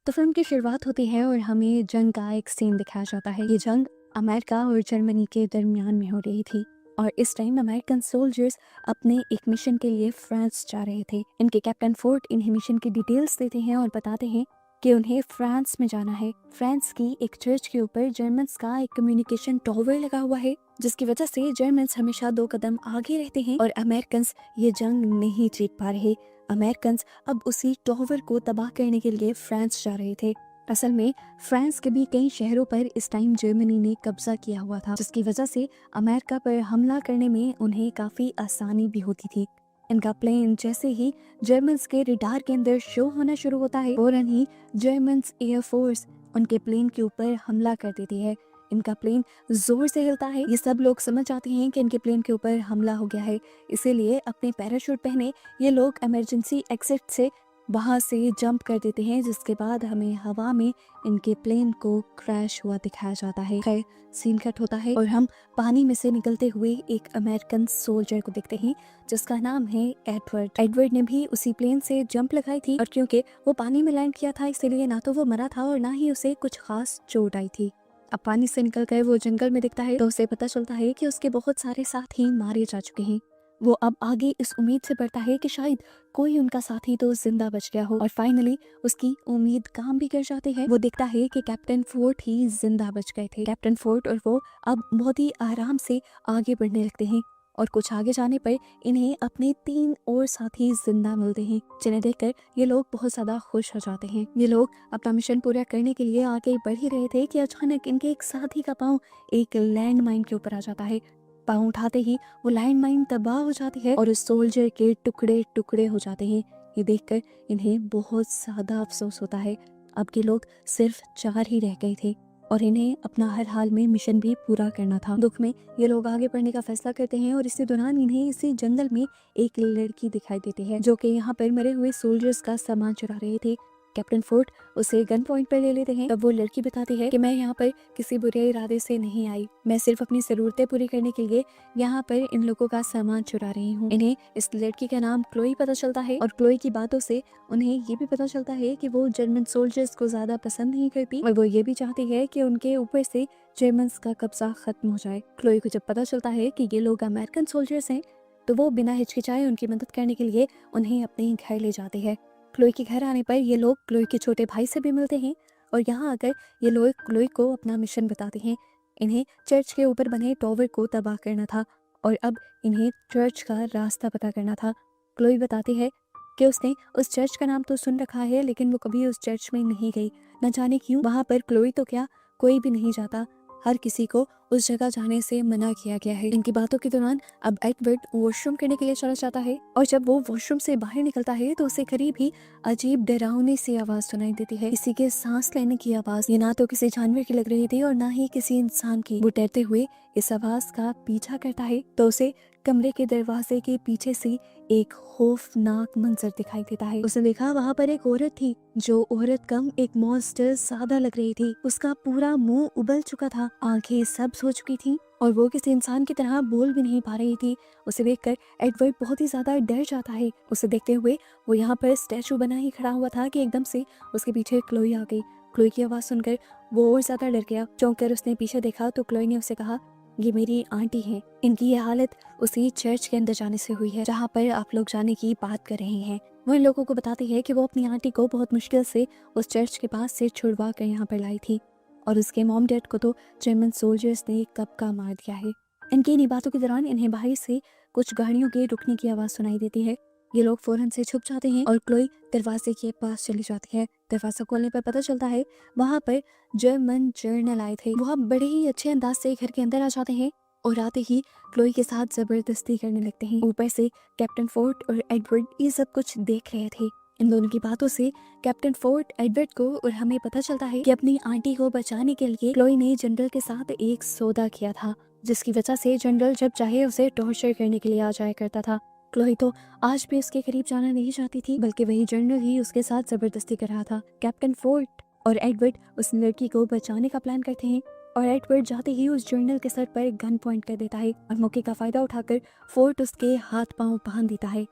तो फिल्म की शुरुआत होती है और हमें जंग का एक सीन दिखाया जाता है। ये जंग अमेरिका और जर्मनी के दरमियान में हो रही थी और इस टाइम अमेरिकन सोल्जर्स अपने एक मिशन के लिए फ्रांस जा रहे थे। इनके कैप्टन फोर्ट इन्हें मिशन की डिटेल्स देते हैं और बताते हैं कि उन्हें फ्रांस में जाना है। फ्रांस की एक चर्च के ऊपर जर्मन्स का एक कम्युनिकेशन टावर लगा हुआ है, जिसकी वजह से जर्मन्स हमेशा 2 कदम आगे रहते हैं और अमेरिकन्स ये जंग नहीं जीत पा रहे। अमेरिकन्स अब उसी टावर को तबाह करने के लिए फ्रांस जा रहे थे। असल में फ्रांस के भी कई शहरों पर इस टाइम जर्मनी ने कब्जा किया हुआ था, जिसकी वजह से अमेरिका पर हमला करने में उन्हें काफी आसानी भी होती थी। इनका प्लेन जैसे ही जर्मन्स के रडार के अंदर शो होना शुरू होता है, फौरन ही जर्मन्स एयरफोर्स उनके प्लेन के ऊपर हमला कर देती है। इनका प्लेन जोर से हिलता है। ये सब लोग समझ जाते हैं कि इनके प्लेन के ऊपर हमला हो गया है, इसीलिए अपने पैराशूट पहने ये लोग इमरजेंसी एग्जिट से वहां से जंप कर देते हैं, जिसके बाद हमें हवा में इनके प्लेन को क्रैश हुआ दिखाया जाता है। खैर, सीन कट होता है और हम पानी में से निकलते हुए एक अमेरिकन सोल्जर को देखते हैं जिसका नाम है एडवर्ड। एडवर्ड ने भी उसी प्लेन से जंप लगाई थी और क्योंकि वो पानी में लैंड किया था, इसीलिए ना तो वो मरा था और ना ही उसे कुछ खास चोट आई थी। अब पानी से निकल कर वो जंगल में दिखता है तो उसे पता चलता है कि उसके बहुत सारे साथी मारे जा चुके हैं। वो अब आगे इस उम्मीद से बढ़ता है कि शायद कोई उनका साथी तो जिंदा बच गया हो और फाइनली उसकी उम्मीद काम भी कर जाती है। वो देखता है कि कैप्टन फोर्ट ही जिंदा बच गए थे। कैप्टन फोर्ट और वो अब बहुत ही आराम से आगे बढ़ने लगते हैं और कुछ आगे जाने पर इन्हें अपने 3 और साथी जिंदा मिलते हैं, जिन्हें देखकर ये लोग बहुत ज्यादा खुश हो जाते हैं। ये लोग अपना मिशन पूरा करने के लिए आगे बढ़ ही रहे थे कि अचानक इनके एक साथी का पाँव एक लैंड माइन के ऊपर आ जाता है। पाँव उठाते ही वो लैंड माइन तबाह हो जाती है और उस सोल्जर के टुकड़े टुकड़े हो जाते हैं। ये देखकर इन्हें बहुत ज्यादा अफसोस होता है। अब के लोग सिर्फ 4 ही रह गए थे और इन्हें अपना हर हाल में मिशन भी पूरा करना था। दुख में ये लोग आगे बढ़ने का फैसला करते हैं और इसी दौरान इन्हें इसी जंगल में एक लड़की दिखाई देती है जो कि यहाँ पर मरे हुए सोल्जर्स का सामान चुरा रहे थे। कैप्टन फोर्ट उसे गन पॉइंट पर ले लेते हैं। तब वो लड़की बताती है कि मैं यहाँ पर किसी बुरे इरादे से नहीं आई, मैं सिर्फ अपनी जरूरतें पूरी करने के लिए यहाँ पर इन लोगों का सामान चुरा रही हूँ। इन्हें इस लड़की का नाम क्लोई पता चलता है और क्लोई की बातों से उन्हें ये भी पता चलता है कि वो जर्मन सोल्जर्स को ज्यादा पसंद नहीं करती और वो ये भी चाहती है कि उनके ऊपर से जर्मन्स का कब्जा खत्म हो जाए। क्लोई को जब पता चलता है कि ये लोग अमेरिकन सोल्जर्स हैं, तो वो बिना हिचकिचाए उनकी मदद करने के लिए उन्हें अपने घर ले जाते हैं। क्लोई के घर आने पर ये लोग क्लोई के छोटे भाई से भी मिलते हैं और यहाँ आकर ये लोग क्लोई को अपना मिशन बताते हैं। इन्हें चर्च के ऊपर बने टावर को तबाह करना था और अब इन्हें चर्च का रास्ता पता करना था। क्लोई बताती है कि उसने उस चर्च का नाम तो सुन रखा है, लेकिन वो कभी उस चर्च में नहीं गई। न जाने क्यों वहां पर क्लोई तो क्या कोई भी नहीं जाता, हर किसी को उस जगह जाने से मना किया गया है। इनकी बातों के दौरान अब एडवर्ड वॉशरूम करने के लिए चला जाता है और जब वो वॉशरूम से बाहर निकलता है तो उसे करीब ही अजीब डरावनी सी आवाज सुनाई देती है, किसी के सांस लेने की आवाज। ये ना तो किसी जानवर की लग रही थी और ना ही किसी इंसान की। वो डरते हुए इस आवाज का पीछा करता है तो उसे कमरे के दरवाजे के पीछे से एक खौफनाक मंजर दिखाई देता है। उसने देखा वहाँ पर एक औरत थी, जो औरत कम एक मॉन्स्टर ज्यादा लग रही थी। उसका पूरा मुंह उबल चुका था, आंखें सब्ज हो चुकी थी और वो किसी इंसान की तरह बोल भी नहीं पा रही थी। उसे देखकर एडवर्ड बहुत ही ज्यादा डर जाता है। उसे देखते हुए वो यहाँ पर स्टैचू बना ही खड़ा हुआ था कि एकदम से उसके पीछे क्लोई आ गई। क्लोई की आवाज सुनकर वो और ज्यादा डर गया। चौंक कर उसने पीछे देखा तो क्लोई ने उसे कहा, ये मेरी आंटी हैं। इनकी ये हालत उसी चर्च के अंदर जाने से हुई है जहाँ पर आप लोग जाने की बात कर रहे हैं। वो इन लोगों को बताती है कि वो अपनी आंटी को बहुत मुश्किल से उस चर्च के पास से छुड़वा कर यहाँ पर लाई थी और उसके मॉम डैड को तो जर्मन सोल्जर्स ने कब का मार दिया है। इनकी इन्हीं बातों के दौरान इन्हें बाहर से कुछ गाड़ियों के रुकने की आवाज सुनाई देती है। ये लोग फौरन से छुप जाते हैं और क्लोई दरवाजे के पास चली जाती है। दरवाजा खोलने पर पता चलता है वहाँ पर जर्मन जर्नल आए थे। वो बड़े ही अच्छे अंदाज से घर के अंदर आ जाते हैं और आते ही क्लोई के साथ जबरदस्ती करने लगते हैं। ऊपर से कैप्टन फोर्ट और एडवर्ड ये सब कुछ देख रहे थे। इन दोनों की बातों से कैप्टन फोर्ट, एडवर्ड को और हमें पता चलता है कि अपनी आंटी को बचाने के लिए क्लोई ने जनरल के साथ एक सौदा किया था, जिसकी वजह से जनरल जब चाहे उसे टॉर्चर करने के लिए आ जाया करता था। क्लोई तो आज भी उसके करीब जाना नहीं चाहती थी, बल्कि वही जनरल ही उसके साथ जबरदस्ती कर रहा था। कैप्टन फोर्ट और एडवर्ड उस लड़की को बचाने का प्लान करते हैं और एडवर्ड जाते ही उस जर्नल के सर पर गन पॉइंट कर देता है और मौके का फायदा उठाकर फोर्ट उसके हाथ पांव बांध देता है।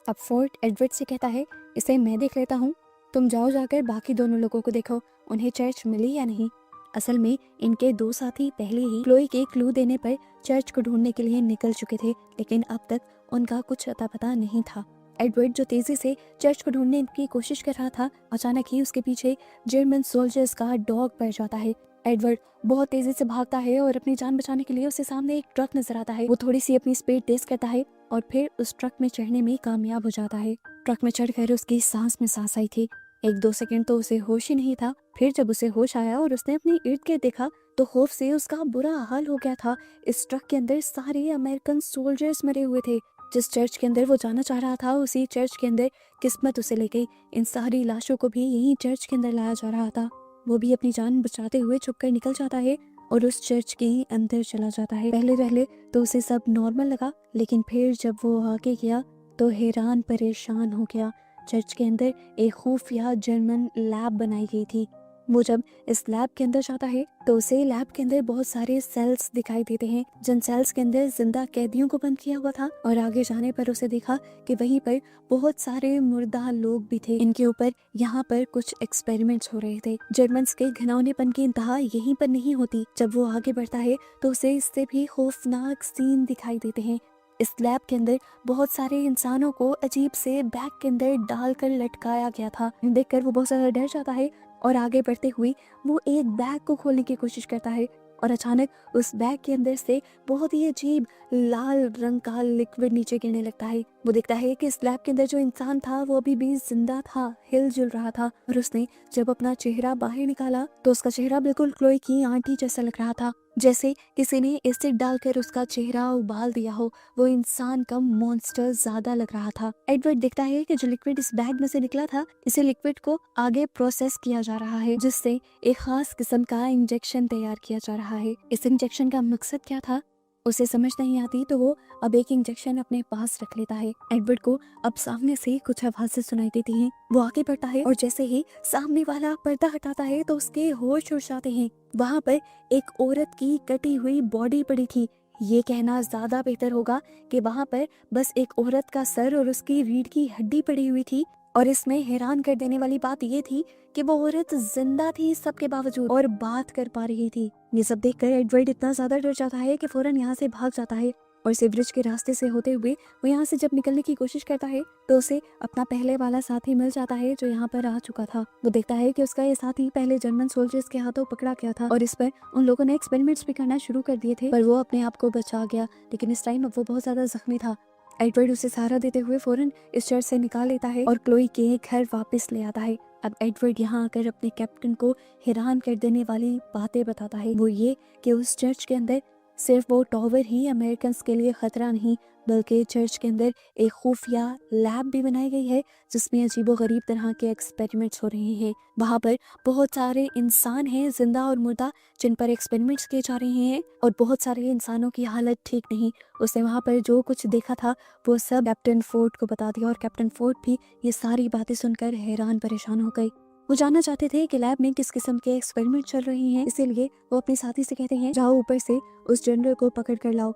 अब फोर्ट एडवर्ड से कहता है, इसे मैं देख लेता हूँ, तुम जाओ जाकर बाकी दोनों लोगों को देखो उन्हें चर्च मिली या नहीं। असल में इनके दो साथी पहले ही क्लोई के क्लू देने पर चर्च को ढूंढने के लिए निकल चुके थे, लेकिन अब तक उनका कुछ अता पता नहीं था। एडवर्ड जो तेजी से चर्च को ढूंढने की कोशिश कर रहा था, अचानक ही उसके पीछे जर्मन सोल्जर्स का डॉग पड़ जाता है। एडवर्ड बहुत तेजी से भागता है और अपनी जान बचाने के लिए उसे सामने एक ट्रक नजर आता है। वो थोड़ी सी अपनी स्पीड तेज करता है और फिर उस ट्रक में चढ़ने में कामयाब हो जाता है। ट्रक में चढ़कर उसकी सांस में सांस आई थी। 1-2 सेकंड तो उसे होश ही नहीं था। फिर जब उसे होश आया और उसने अपने इर्द गिर्द देखा तो खौफ से उसका बुरा हाल हो गया था। इस ट्रक के अंदर सारे अमेरिकन सोल्जर्स मरे हुए थे। जिस चर्च के अंदर वो जाना चाह रहा था, उसी चर्च के अंदर किस्मत उसे ले गई। इन सारी लाशों को भी यही चर्च के अंदर लाया जा रहा था। वो भी अपनी जान बचाते हुए छुपकर निकल जाता है और उस चर्च के अंदर चला जाता है। पहले पहले तो उसे सब नॉर्मल लगा, लेकिन फिर जब वो आगे गया तो हैरान परेशान हो गया। चर्च के अंदर एक खुफिया जर्मन लैब बनाई गई थी। वो जब इस लैब के अंदर जाता है तो उसे लैब के अंदर बहुत सारे सेल्स दिखाई देते हैं, जिन सेल्स के अंदर जिंदा कैदियों को बंद किया हुआ था। और आगे जाने पर उसे देखा कि वहीं पर बहुत सारे मुर्दा लोग भी थे। इनके ऊपर यहाँ पर कुछ एक्सपेरिमेंट्स हो रहे थे। जर्मन्स के घिनौनेपन की इंतहा यहीं पर नहीं होती। जब वो आगे बढ़ता है तो उसे इससे भी खौफनाक सीन दिखाई देते हैं। इस लैब के अंदर बहुत सारे इंसानों को अजीब से बैग के अंदर डालकर लटकाया गया था। देखकर वो बहुत ज्यादा डर जाता है और आगे बढ़ते हुए वो एक बैग को खोलने की कोशिश करता है और अचानक उस बैग के अंदर से बहुत ही अजीब लाल रंग का लिक्विड नीचे गिरने लगता है। वो देखता है कि इस लैब के अंदर जो इंसान था वो अभी भी जिंदा था, हिलजुल रहा था। और उसने जब अपना चेहरा बाहर निकाला तो उसका चेहरा बिल्कुल क्लोई की आंटी जैसा लग रहा था, जैसे किसी ने एसिड डालकर उसका चेहरा उबाल दिया हो। वो इंसान का मॉन्स्टर ज्यादा लग रहा था। एडवर्ड देखता है कि जो लिक्विड इस बैग में से निकला था, इसे लिक्विड को आगे प्रोसेस किया जा रहा है, जिससे एक खास किस्म का इंजेक्शन तैयार किया जा रहा है। इस इंजेक्शन का मकसद क्या था उसे समझ नहीं आती, तो वो अब एक इंजेक्शन अपने पास रख लेता है। एडवर्ड को अब सामने से कुछ आवाजें सुनाई देती हैं। वो आगे बढ़ता है और जैसे ही सामने वाला पर्दा हटाता है तो उसके होश उड़ जाते हैं। वहाँ पर एक औरत की कटी हुई बॉडी पड़ी थी। ये कहना ज्यादा बेहतर होगा कि वहाँ पर बस एक औरत का सर और उसकी रीढ़ की हड्डी पड़ी हुई थी। और इसमें हैरान कर देने वाली बात ये थी कि वो औरत जिंदा थी सबके बावजूद और बात कर पा रही थी। ये सब देखकर एडवर्ड इतना ज्यादा डर जाता है कि फौरन यहाँ से भाग जाता है और सिवरेज के रास्ते से होते हुए वो यहाँ से जब निकलने की कोशिश करता है तो उसे अपना पहले वाला साथी मिल जाता है जो यहाँ पर आ चुका था। वो देखता है कि उसका ये साथी पहले जर्मन सोल्जर्स के हाथों पकड़ा गया था और इस पर उन लोगों ने एक्सपेरिमेंट्स भी करना शुरू कर दिए थे, पर वो अपने आप को बचा गया। लेकिन इस टाइम अब वो बहुत ज्यादा जख्मी था। एडवर्ड उसे सहारा देते हुए फौरन इस चर्च से निकाल लेता है और क्लोई के घर वापस ले आता है। अब एडवर्ड यहाँ आकर अपने कैप्टन को हैरान कर देने वाली बातें बताता है। वो ये कि उस चर्च के अंदर सिर्फ वो टॉवर ही अमेरिकन के लिए खतरा नहीं, बल्कि चर्च के अंदर एक खुफिया लैब भी बनाई गई है जिसमें अजीबोगरीब तरह के एक्सपेरिमेंट्स हो रहे हैं। वहाँ पर बहुत सारे इंसान हैं, जिंदा और मुर्दा, जिन पर एक्सपेरिमेंट्स किए जा रहे हैं और बहुत सारे इंसानों की हालत ठीक नहीं। उसने वहाँ पर जो कुछ देखा था वो सब कैप्टन फोर्ड को बता दिया और कैप्टन फोर्ड भी ये सारी बातें सुनकर हैरान परेशान हो गई। वो जानना चाहते थे कि लैब में किस किस्म के एक्सपेरिमेंट चल रहे हैं, इसीलिए वो अपने साथी से कहते हैं जाओ ऊपर से उस जनरल को पकड़ कर लाओ।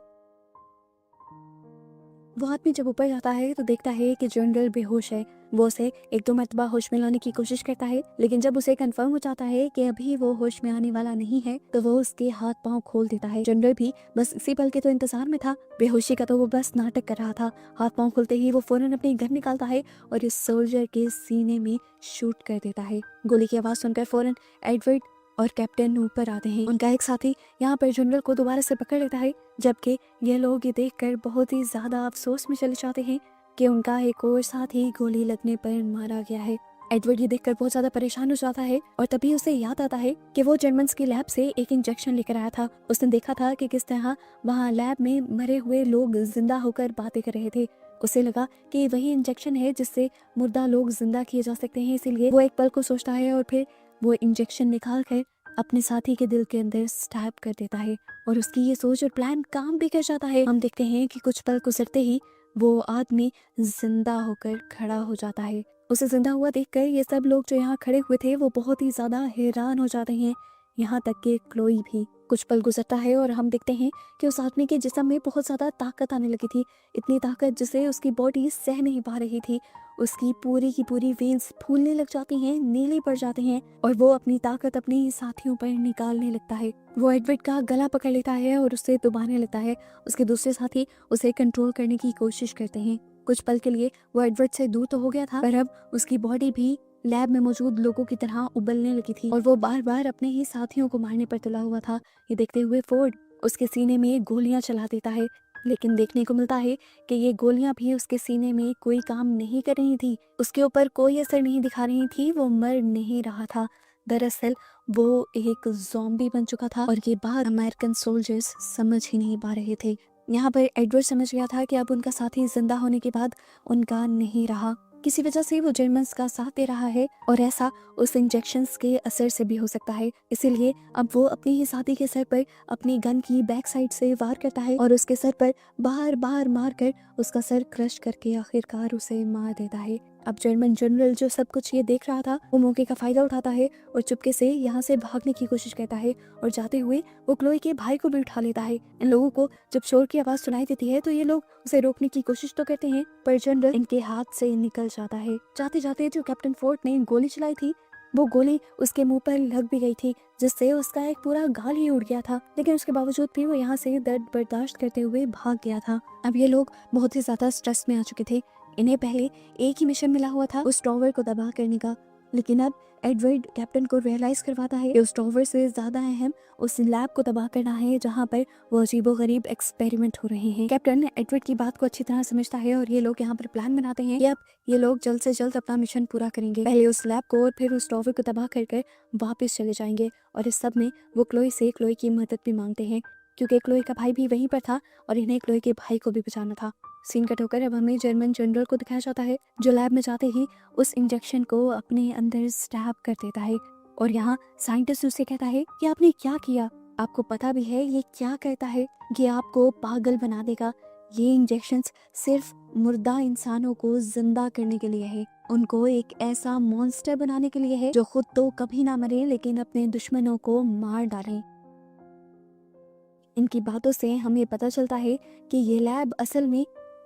वो आदमी जब ऊपर जाता है तो देखता है कि जनरल बेहोश है। वो उसे 1-2 मरतबा होश में लाने की कोशिश करता है, लेकिन जब उसे कंफर्म हो जाता है कि अभी वो होश में आने वाला नहीं है तो वो उसके हाथ पांव खोल देता है। जनरल भी बस इसी पल के तो इंतजार में था। बेहोशी का तो वो बस नाटक कर रहा था। हाथ पांव खुलते ही वो फौरन अपनी गन निकालता है और इस सोल्जर के सीने में शूट कर देता है। गोली की आवाज सुनकर फौरन एडवर्ड और कैप्टन ऊपर आते हैं। उनका एक साथी यहाँ पर जनरल को दोबारा से पकड़ लेता है, जबकि ये लोग ये देखकर बहुत ही ज्यादा अफसोस में चले जाते हैं कि उनका एक और साथी गोली लगने पर मारा गया है। एडवर्ड ये देखकर बहुत ज्यादा परेशान हो जाता है और तभी उसे याद आता है कि वो जर्मन्स की लैब से एक इंजेक्शन लेकर आया था। उसने देखा था कि किस तरह वहाँ लैब में मरे हुए लोग जिंदा होकर बातें कर रहे थे। उसे लगा कि वही इंजेक्शन है जिससे मुर्दा लोग जिंदा किए जा सकते हैं, इसीलिए वो एक पल को सोचता है और फिर वो इंजेक्शन निकाल कर अपने साथी के दिल के अंदर स्टैब कर देता है और उसकी ये सोच और प्लान काम भी कर जाता है। हम देखते हैं कि कुछ पल गुजरते ही वो आदमी जिंदा होकर खड़ा हो जाता है। उसे जिंदा हुआ देखकर ये सब लोग जो यहाँ खड़े हुए थे वो बहुत ही ज्यादा हैरान हो जाते हैं, यहाँ तक कि क्लोई भी। कुछ पल गुजरता है और हम देखते हैं कि उस आदमी के जिस्म में बहुत ज़्यादा ताकत आने लगी थी, इतनी ताकत जिसे उसकी बॉडी सह नहीं पा रही थी। उसकी पूरी की पूरी वेन्स फूलने लग जाती हैं, नीले पड़ जाते हैं और वो अपनी ताकत अपने साथियों पर निकालने लगता है। वो एडवर्ड का गला पकड़ लेता है और उसे दबाने लगता है। उसके दूसरे साथी उसे कंट्रोल करने की कोशिश करते हैं। कुछ पल के लिए वो एडवर्ड से दूर तो हो गया था, पर अब उसकी बॉडी भी लैब में मौजूद लोगों की तरह उबलने लगी थी और वो बार बार अपने ही साथियों को मारने पर तुला हुआ था। ये देखते हुए फोर्ड उसके सीने में गोलियां चला देता है, लेकिन देखने को मिलता है कि ये गोलियां भी उसके सीने में कोई काम नहीं कर रही थी, उसके ऊपर कोई असर नहीं दिखा रही थी, वो मर नहीं रहा था। दरअसल वो एक ज़ॉम्बी बन चुका था और ये बात अमेरिकन सोल्जर्स समझ ही नहीं पा रहे थे। यहाँ पर एडवर्ड समझ गया था कि अब उनका साथी जिंदा होने के बाद उनका नहीं रहा, किसी वजह से वो जर्मन्स का साथ दे रहा है और ऐसा उस इंजेक्शंस के असर से भी हो सकता है। इसीलिए अब वो अपने ही साथी के सर पर अपनी गन की बैक साइड से वार करता है और उसके सर पर बार बार मार कर उसका सर क्रश करके आखिरकार उसे मार देता है। अब जर्मन जनरल जो सब कुछ ये देख रहा था वो मौके का फायदा उठाता है और चुपके से यहाँ से भागने की कोशिश करता है और जाते हुए वो क्लोई के भाई को भी उठा लेता है। इन लोगों को जब शोर की आवाज सुनाई देती है तो ये लोग उसे रोकने की कोशिश तो करते हैं, पर जनरल इनके हाथ से निकल जाता है। जाते जाते जो कैप्टन फोर्ड ने गोली चलाई थी वो गोली उसके मुंह पर लग भी गई थी, जिससे उसका एक पूरा गाल ही उड़ गया था, लेकिन उसके बावजूद भी वो यहाँ से दर्द बर्दाश्त करते हुए भाग गया था। अब ये लोग बहुत ही ज्यादा स्ट्रेस में आ चुके थे। इन्हें पहले एक ही मिशन मिला हुआ था, उस टॉवर को तबाह करने का, लेकिन अब एडवर्ड कैप्टन को रियलाइज करवाता है कि उस टॉवर से ज्यादा अहम उस लैब को तबाह करना है जहाँ पर वो अजीबोगरीब एक्सपेरिमेंट हो रहे हैं। कैप्टन एडवर्ड की बात को अच्छी तरह समझता है और ये लोग यहाँ पर प्लान बनाते हैं कि अब ये लोग जल्द से जल्द अपना मिशन पूरा करेंगे, पहले उस लैब को और फिर उस टॉवर को तबाह कर वापस चले जाएंगे। और इस सब में वो क्लोई की मदद भी मांगते हैं, क्योंकि क्लोई का भाई भी वहीं पर था और इन्हें क्लोई के भाई को भी बचाना था। सीन कट होकर अब हमें जर्मन जनरल को दिखाया जाता है जो लैब में जाते ही उस इंजेक्शन को अपने अंदर स्टैब कर देता है और यहाँ साइंटिस्ट उससे कहता है कि आपने क्या किया, आपको पता भी है ये क्या करता है, ये आपको पागल बना देगा। ये इंजेक्शंस सिर्फ मुर्दा इंसानों को जिंदा करने के लिए है, उनको एक ऐसा मॉन्स्टर बनाने के लिए है जो खुद तो कभी ना मरे लेकिन अपने दुश्मनों को मार डाले। इनकी बातों से हमें पता चलता है कि ये लैब असल में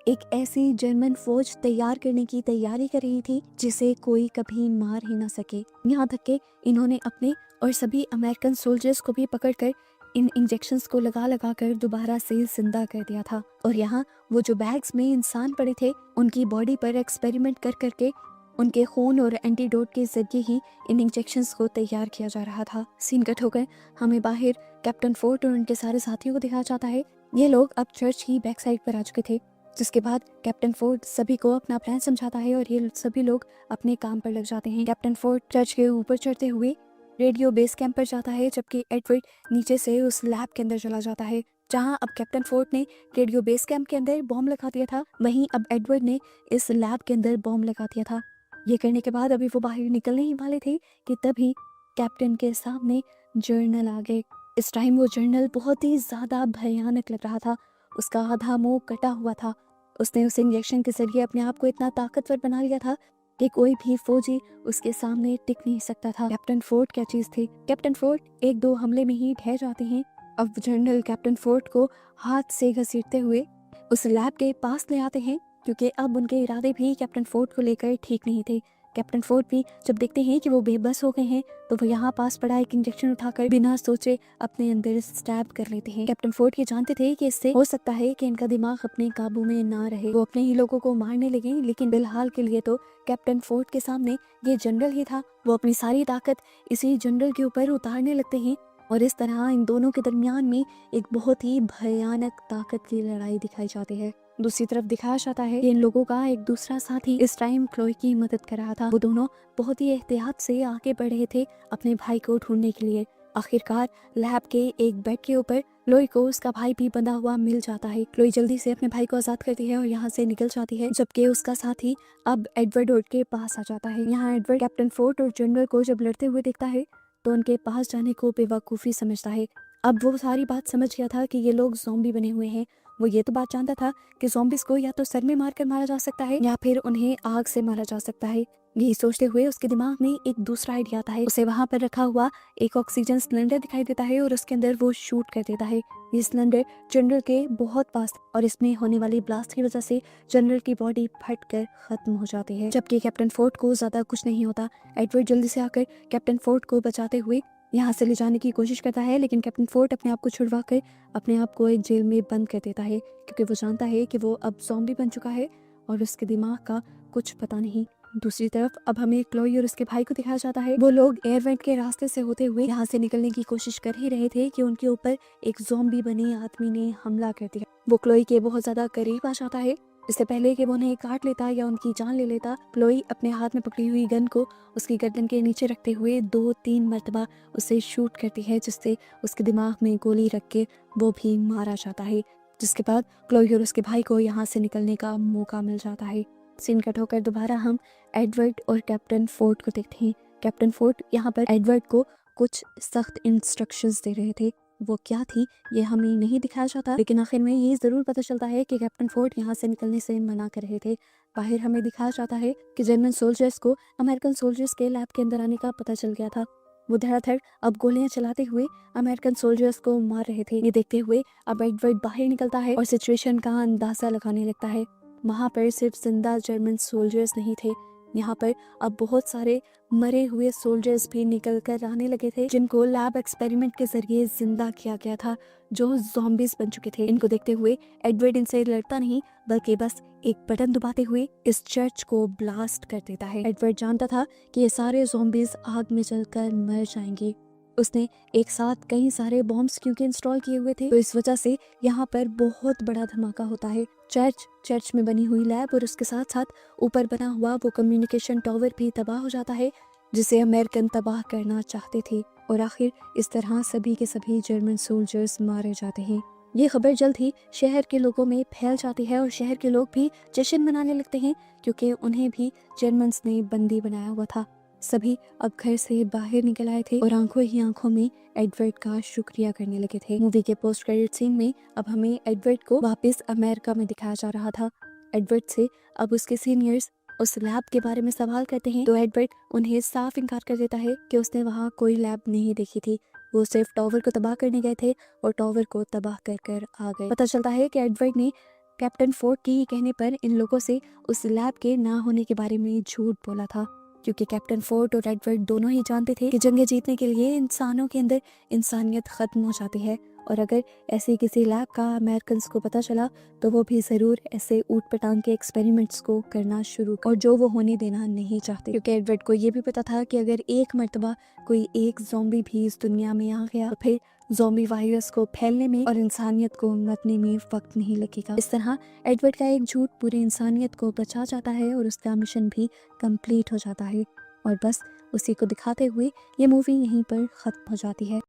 एक ऐसी जर्मन फौज तैयार करने की तैयारी कर रही थी जिसे कोई कभी मार ही ना सके। यहाँ तक कि इन्होंने अपने और सभी अमेरिकन सोल्जर्स को भी पकड़कर इन इंजेक्शंस को लगा लगा कर दोबारा से जिंदा कर दिया था और यहाँ वो जो बैग्स में इंसान पड़े थे उनकी बॉडी पर एक्सपेरिमेंट कर करके उनके खून और एंटीडोट के जरिए ही इन इंजेक्शंस को तैयार किया जा रहा था। सीन कट होकर हमें बाहर कैप्टन फोर्ड और उनके सारे साथियों को दिखाया जाता है। ये लोग अब चर्च की बैक साइड पर आ चुके थे, जिसके बाद कैप्टन फोर्ड सभी को अपना प्लान समझाता है और ये सभी लोग अपने काम पर लग जाते हैं। कैप्टन फोर्ड चर्च के ऊपर चढ़ते हुए रेडियो बेस कैंप पर जाता है, जबकि एडवर्ड नीचे से उस लैब के अंदर चला जाता है जहां अब कैप्टन फोर्ड ने रेडियो बेस कैंप के अंदर बॉम्ब लगा दिया था, वहीं अब एडवर्ड ने इस लैब के अंदर बॉम्ब लगा दिया था। ये करने के बाद अभी वो बाहर निकलने ही वाले थे कि तभी कैप्टन के सामने जर्नल आ गए। इस टाइम वो जर्नल बहुत ही ज्यादा भयानक लग रहा था, उसका आधा मुंह कटा हुआ था। उसने उस इंजेक्शन के जरिए अपने आप को इतना ताकतवर बना लिया था कि कोई भी फौजी उसके सामने टिक नहीं सकता था। कैप्टन फोर्ड क्या चीज थी। कैप्टन फोर्ड एक दो हमले में ही ढह जाते हैं। अब जनरल कैप्टन फोर्ड को हाथ से घसीटते हुए उस लैब के पास ले आते हैं, क्योंकि अब उनके इरादे भी कैप्टन फोर्ड को लेकर ठीक नहीं थे। कैप्टन फोर्ड भी जब देखते हैं कि वो बेबस हो गए हैं तो वो यहाँ पास पड़ा एक इंजेक्शन उठाकर बिना सोचे अपने अंदर स्टैब कर लेते हैं। कैप्टन फोर्ड ये जानते थे कि इससे हो सकता है कि इनका दिमाग अपने काबू में ना रहे, वो अपने ही लोगों को मारने लगे, लेकिन फिलहाल के लिए तो कैप्टन फोर्ड के सामने ये जनरल ही था। वो अपनी सारी ताकत इसी जनरल के ऊपर उतारने लगते हैं और इस तरह इन दोनों के दरमियान में एक बहुत ही भयानक ताकत की लड़ाई दिखाई जाती है। दूसरी तरफ दिखाया जाता है कि इन लोगों का एक दूसरा साथी इस टाइम क्लोई की मदद कर रहा था। वो दोनों बहुत ही एहतियात से आगे बढ़ रहे थे अपने भाई को ढूंढने के लिए। आखिरकार लैब के एक बेड के ऊपर क्लोई को उसका भाई भी बंधा हुआ मिल जाता है। क्लोई जल्दी से अपने भाई को आजाद करती है और यहाँ से निकल जाती है, जबकि उसका साथी अब एडवर्ड के पास आ जाता है। यहाँ एडवर्ड कैप्टन फोर्ड और जनरल को जब लड़ते हुए देखता है तो उनके पास जाने को बेवकूफ़ी समझता है। अब वो सारी बात समझ गया था कि ये लोग ज़ॉम्बी बने हुए हैं वो ये तो बात जानता था कि ज़ॉम्बीज़ को या तो सर में मार कर मारा जा सकता है या फिर उन्हें आग से मारा जा सकता है। यही सोचते हुए उसके दिमाग में एक दूसरा आइडिया आता है। उसे वहां पर रखा हुआ एक ऑक्सीजन सिलेंडर दिखाई देता है और उसके अंदर वो शूट कर देता है। ये सिलेंडर जनरल के बहुत पास और इसमें होने वाली ब्लास्ट की वजह से जनरल की बॉडी फट कर खत्म हो जाती है। जबकि कैप्टन फोर्ड को ज्यादा कुछ नहीं होता। एडवर्ड जल्दी से आकर कैप्टन फोर्ड को बचाते हुए यहाँ से ले जाने की कोशिश करता है, लेकिन कैप्टन फोर्ड अपने आप को छुड़वा कर अपने आप को एक जेल में बंद कर देता है, क्योंकि वो जानता है कि वो अब ज़ॉम्बी बन चुका है और उसके दिमाग का कुछ पता नहीं। दूसरी तरफ अब हमें क्लोई और उसके भाई को दिखाया जाता है। वो लोग एयर वेंट के रास्ते से होते हुए यहाँ से निकलने की कोशिश कर ही रहे थे कि उनके ऊपर एक ज़ॉम्बी बने आदमी ने हमला कर दिया। वो क्लोई के बहुत ज्यादा करीब आ जाता है। इससे पहले कि वो उन्हें काट लेता या उनकी जान ले लेता, क्लोई अपने हाथ में पकड़ी हुई गन को उसकी गर्दन के नीचे रखते हुए 2-3 मरतबा उसे शूट करती है, जिससे उसके दिमाग में गोली रख के वो भी मारा जाता है। जिसके बाद क्लोई और उसके भाई को यहाँ से निकलने का मौका मिल जाता है। सीन कट होकर दोबारा हम एडवर्ड और कैप्टन फोर्ड को देखते हैं। कैप्टन फोर्ड यहाँ पर एडवर्ड को कुछ सख्त इंस्ट्रक्शंस दे रहे थे। वो क्या थी ये हमें नहीं दिखाया जाता, लेकिन आखिर में ये जरूर पता चलता है कि कैप्टन फोर्ड यहाँ से निकलने से मना कर रहे थे। बाहर हमें दिखाया जाता है कि जर्मन सोल्जर्स को अमेरिकन सोल्जर्स के लैब के अंदर आने का पता चल गया था। वो धड़ाधड़ अब गोलियां चलाते हुए अमेरिकन सोल्जर्स को मार रहे थे। ये देखते हुए अब एडवर्ड बाहर निकलता है और सिचुएशन का अंदाजा लगाने लगता है। वहाँ पर सिर्फ जिंदा जर्मन सोल्जर्स नहीं थे, यहाँ पर अब बहुत सारे मरे हुए सोल्जर्स भी निकल कर आने लगे थे, जिनको लैब एक्सपेरिमेंट के जरिए जिंदा किया गया था, जो ज़ॉम्बीज बन चुके थे। इनको देखते हुए एडवर्ड इनसे लड़ता नहीं, बल्कि बस एक बटन दबाते हुए इस चर्च को ब्लास्ट कर देता है। एडवर्ड जानता था कि ये सारे ज़ॉम्बीज आग में जलकर मर जाएंगे। उसने एक साथ कई सारे बॉम्ब्स क्योंकि इंस्टॉल किए हुए थे, तो इस वजह से यहाँ पर बहुत बड़ा धमाका होता है। चर्च में बनी हुई लैब और उसके साथ साथ ऊपर बना हुआ वो कम्युनिकेशन टावर भी तबाह हो जाता है, जिसे अमेरिकन तबाह करना चाहते थे। और आखिर इस तरह सभी के सभी जर्मन सोल्जर्स मारे जाते हैं। ये खबर जल्द ही शहर के लोगों में फैल जाती है और शहर के लोग भी जश्न मनाने लगते हैं, क्योंकि उन्हें भी जर्मन्स ने बंदी बनाया हुआ था। सभी अब घर से बाहर निकल आए थे और आंखों ही आंखों में एडवर्ड का शुक्रिया करने लगे थे। मूवी के पोस्ट क्रेडिट सीन में अब हमें एडवर्ड को वापस अमेरिका में दिखाया जा रहा था। एडवर्ड से अब उसके सीनियर्स उस लैब के बारे में सवाल करते हैं, तो एडवर्ड उन्हें साफ इनकार कर देता है कि उसने वहाँ कोई लैब नहीं देखी थी। वो सिर्फ टावर को तबाह करने गए थे और टावर को तबाह कर कर आ गए। पता चलता है कि एडवर्ड ने कैप्टन फोर्ड के कहने पर इन लोगों से उस लैब के ना होने के बारे में झूठ बोला था, क्योंकि कैप्टन फोर्ड और एडवर्ड दोनों ही जानते थे कि जंगें जीतने के लिए इंसानों के अंदर इंसानियत खत्म हो जाती है, और अगर ऐसे किसी लैब का अमेरिकन को पता चला तो वो भी ज़रूर ऐसे ऊट पटांग के एक्सपेरिमेंट्स को करना शुरू और जो वो होने देना नहीं चाहते, क्योंकि एडवर्ड को ये भी पता था कि अगर एक मर्तबा कोई एक ज़ॉम्बी भी इस दुनिया में आ गया तो फिर ज़ॉम्बी वायरस को फैलने में और इंसानियत को मरने में वक्त नहीं लगेगा। इस तरह एडवर्ड का एक झूठ पूरी इंसानियत को बचा जाता है और उसका मिशन भी कंप्लीट हो जाता है। और बस उसी को दिखाते हुए ये मूवी यहीं पर ख़त्म हो जाती है।